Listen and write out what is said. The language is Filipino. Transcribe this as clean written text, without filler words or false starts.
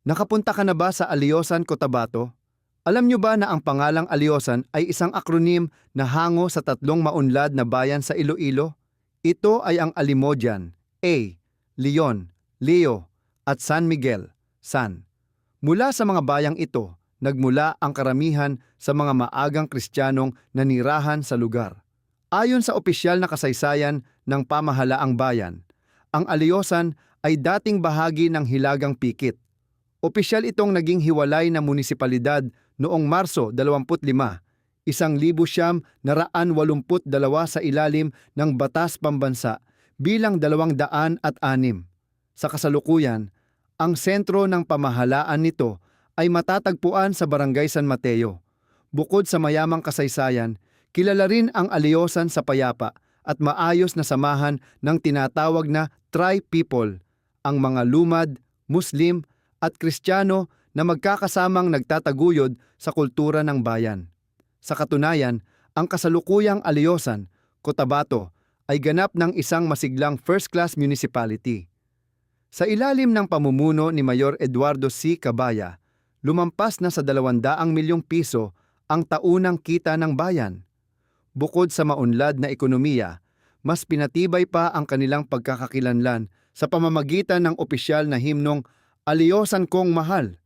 Nakapunta ka na ba sa Alyosan, Cotabato? Alam nyo ba na ang pangalang Alyosan ay isang akronym na hango sa tatlong maunlad na bayan sa Iloilo? Ito ay ang Alimodian, A, Leon, Leo, at San Miguel, San. Mula sa mga bayang ito, nagmula ang karamihan sa mga maagang Kristiyanong nanirahan sa lugar. Ayon sa opisyal na kasaysayan ng pamahalaang bayan, ang Alyosan ay dating bahagi ng Hilagang Pikit. Opisyal itong naging hiwalay na munisipalidad noong Marso 25, 1982 sa ilalim ng Batas Pambansa bilang 206. Sa kasalukuyan, ang sentro ng pamahalaan nito ay matatagpuan sa Barangay San Mateo. Bukod sa mayamang kasaysayan, kilala rin ang Alyosan sa payapa at maayos na samahan ng tinatawag na tri-people, ang mga lumad, Muslim at Kristiyano na magkakasamang nagtataguyod sa kultura ng bayan. Sa katunayan, ang kasalukuyang Alyosan, Cotabato, ay ganap ng isang masiglang first-class municipality. Sa ilalim ng pamumuno ni Mayor Eduardo C. Cabaya, lumampas na sa 200 milyong piso ang taunang kita ng bayan. Bukod sa maunlad na ekonomiya, mas pinatibay pa ang kanilang pagkakakilanlan sa pamamagitan ng opisyal na himnong Alyosan Kong Mahal,